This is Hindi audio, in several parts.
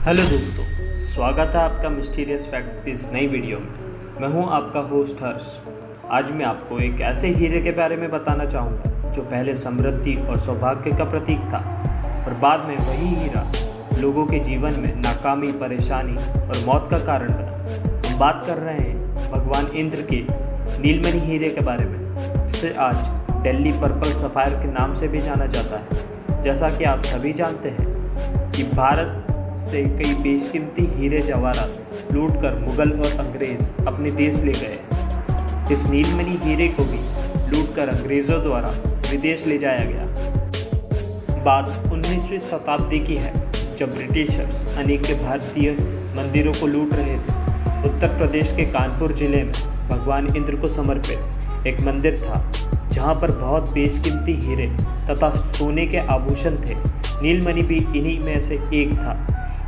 हेलो दोस्तों, स्वागत है आपका मिस्टीरियस फैक्ट्स की इस नई वीडियो में। मैं हूं आपका होस्ट हर्ष। आज मैं आपको एक ऐसे हीरे के बारे में बताना चाहूँगा जो पहले समृद्धि और सौभाग्य का प्रतीक था, पर बाद में वही हीरा लोगों के जीवन में नाकामी, परेशानी और मौत का कारण बना। हम बात कर रहे हैं भगवान इंद्र के नीलमणि हीरे के बारे में, जिसे आज दिल्ली पर्पल सफ़ायर के नाम से भी जाना जाता है। जैसा कि आप सभी जानते हैं कि भारत से कई बेशकीमती हीरे जवाहरात लूटकर मुगल और अंग्रेज़ अपने देश ले गए। इस नीलमणि हीरे को भी लूटकर अंग्रेज़ों द्वारा विदेश ले जाया गया। बात 19वीं शताब्दी की है, जब ब्रिटिशर्स अनेक भारतीय मंदिरों को लूट रहे थे। उत्तर प्रदेश के कानपुर जिले में भगवान इंद्र को समर्पित एक मंदिर था, जहाँ पर बहुत बेशकीमती हीरे तथा सोने के आभूषण थे। नीलमणि भी इन्हीं में से एक था।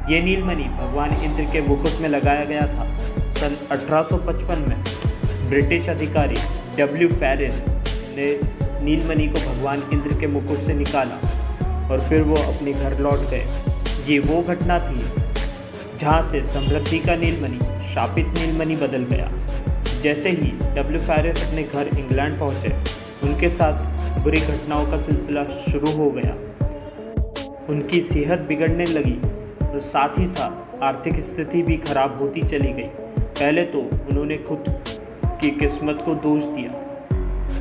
ये नीलमणि भगवान इंद्र के मुकुट में लगाया गया था। सन 1855 में ब्रिटिश अधिकारी डब्ल्यू फैरिस ने नीलमणि को भगवान इंद्र के मुकुट से निकाला और फिर वो अपने घर लौट गए। ये वो घटना थी जहाँ से समृद्धि का नीलमणि शापित नीलमणि बदल गया। जैसे ही डब्ल्यू फैरिस अपने घर इंग्लैंड पहुँचे, उनके साथ बुरी घटनाओं का सिलसिला शुरू हो गया। उनकी सेहत बिगड़ने लगी और साथ ही साथ आर्थिक स्थिति भी खराब होती चली गई। पहले तो उन्होंने खुद की किस्मत को दोष दिया,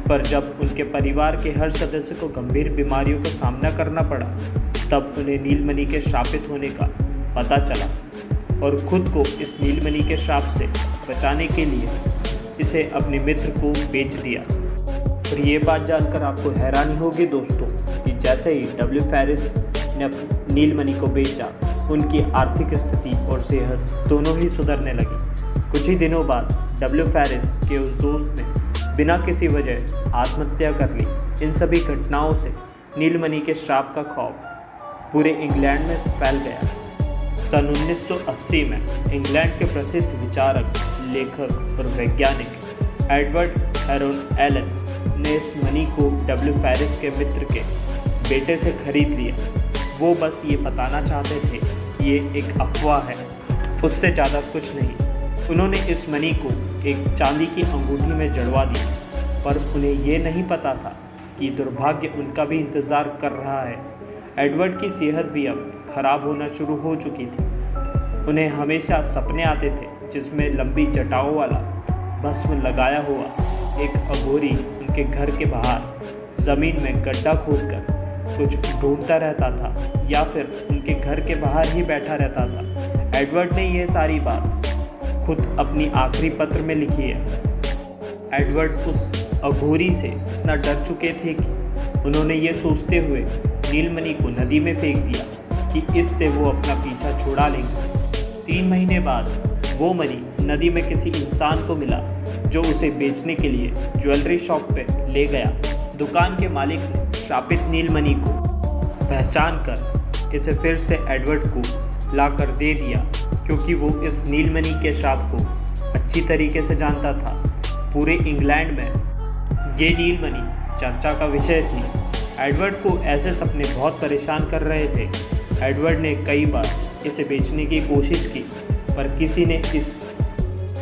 पर जब उनके परिवार के हर सदस्य को गंभीर बीमारियों का सामना करना पड़ा, तब उन्हें नीलमणि के श्रापित होने का पता चला और खुद को इस नीलमणि के श्राप से बचाने के लिए इसे अपने मित्र को बेच दिया। और ये बात जानकर आपको हैरानी होगी दोस्तों कि जैसे ही डब्ल्यू फैरिस ने नीलमणि को बेचा, उनकी आर्थिक स्थिति और सेहत दोनों ही सुधरने लगी। कुछ ही दिनों बाद डब्ल्यू फैरिस के उस दोस्त ने बिना किसी वजह आत्महत्या कर ली। इन सभी घटनाओं से नीलमणि के श्राप का खौफ पूरे इंग्लैंड में फैल गया। सन 1980 में इंग्लैंड के प्रसिद्ध विचारक, लेखक और वैज्ञानिक एडवर्ड हेरोन एलन ने इस मणि को डब्ल्यू फैरिस के मित्र के बेटे से खरीद लिया। वो बस ये बताना चाहते थे कि ये एक अफवाह है, उससे ज़्यादा कुछ नहीं। उन्होंने इस मणि को एक चांदी की अंगूठी में जड़वा दिया, पर उन्हें ये नहीं पता था कि दुर्भाग्य उनका भी इंतज़ार कर रहा है। एडवर्ड की सेहत भी अब खराब होना शुरू हो चुकी थी। उन्हें हमेशा सपने आते थे जिसमें लंबी जटाओं वाला भस्म लगाया हुआ एक अघोरी उनके घर के बाहर ज़मीन में गड्ढा खोदकर कुछ ढूंढता रहता था, या फिर उनके घर के बाहर ही बैठा रहता था। एडवर्ड ने यह सारी बात खुद अपनी आखिरी पत्र में लिखी है। एडवर्ड उस अघोरी से इतना डर चुके थे कि उन्होंने ये सोचते हुए नीलमणि को नदी में फेंक दिया कि इससे वो अपना पीछा छुड़ा लेंगे। 3 महीने बाद वो मणि नदी में किसी इंसान को मिला, जो उसे बेचने के लिए ज्वेलरी शॉप पे ले गया। दुकान के मालिक ने श्रापित नीलमणि को पहचान कर इसे फिर से एडवर्ड को ला कर दे दिया, क्योंकि वो इस नीलमणि के श्राप को अच्छी तरीके से जानता था। पूरे इंग्लैंड में ये नीलमणि चर्चा का विषय थी। एडवर्ड को ऐसे सपने बहुत परेशान कर रहे थे। एडवर्ड ने कई बार इसे बेचने की कोशिश की, पर किसी ने इस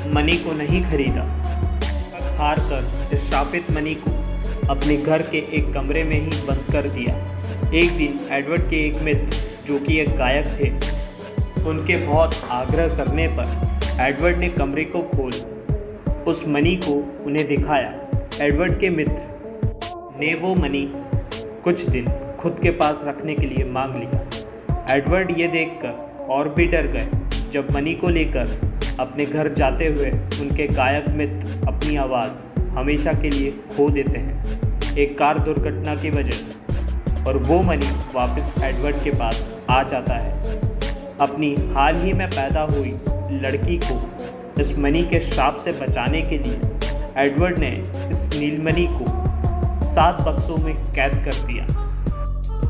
मणि को नहीं खरीदा। हार कर इस श्रापित मणि को अपने घर के एक कमरे में ही बंद कर दिया। एक दिन एडवर्ड के एक मित्र, जो कि एक गायक थे, उनके बहुत आग्रह करने पर एडवर्ड ने कमरे को खोल उस मणि को उन्हें दिखाया। एडवर्ड के मित्र ने वो मणि कुछ दिन खुद के पास रखने के लिए मांग लिया। एडवर्ड ये देखकर और भी डर गए। जब मणि को लेकर अपने घर जाते हुए उनके गायक मित्र अपनी आवाज़ हमेशा के लिए खो देते हैं एक कार दुर्घटना की वजह से, और वो मणि वापस एडवर्ड के पास आ जाता है। अपनी हाल ही में पैदा हुई लड़की को इस मणि के श्राप से बचाने के लिए एडवर्ड ने इस नीलमणि को 7 बक्सों में कैद कर दिया।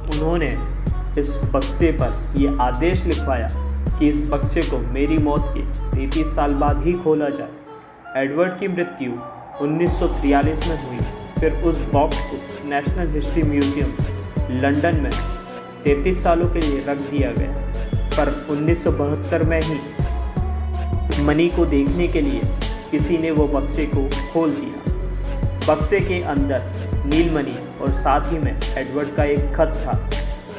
उन्होंने इस बक्से पर यह आदेश लिखवाया कि इस बक्से को मेरी मौत के 33 साल बाद ही खोला जाए। एडवर्ड की मृत्यु 1943 में हुई। फिर उस बॉक्स को नेशनल हिस्ट्री म्यूजियम लंदन में 33 सालों के लिए रख दिया गया। पर 1972 में ही मनी को देखने के लिए किसी ने वो बक्से को खोल दिया। बक्से के अंदर नीलमणि और साथ ही में एडवर्ड का एक खत था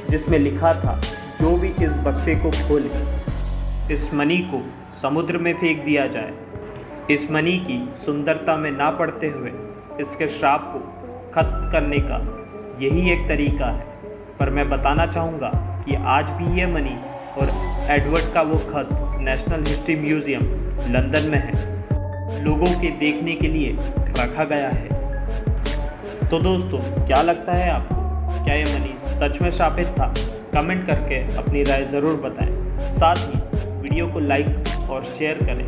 जिसमें लिखा था, जो भी इस बक्से को खोले इस मनी को समुद्र में फेंक दिया जाए। इस मनी की सुंदरता में ना पड़ते हुए इसके श्राप को खत्म करने का यही एक तरीका है। पर मैं बताना चाहूँगा कि आज भी ये मनी और एडवर्ड का वो खत नेशनल हिस्ट्री म्यूज़ियम लंदन में है, लोगों के देखने के लिए रखा गया है। तो दोस्तों, क्या लगता है आपको, क्या ये मनी सच में शापित था? कमेंट करके अपनी राय ज़रूर बताएं। साथ ही वीडियो को लाइक और शेयर करें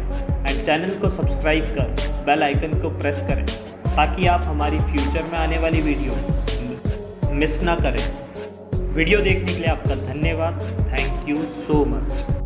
एंड चैनल को सब्सक्राइब कर बेल आइकन को प्रेस करें ताकि आप हमारी फ्यूचर में आने वाली वीडियो मिस ना करें। वीडियो देखने के लिए आपका धन्यवाद। Thank you so much.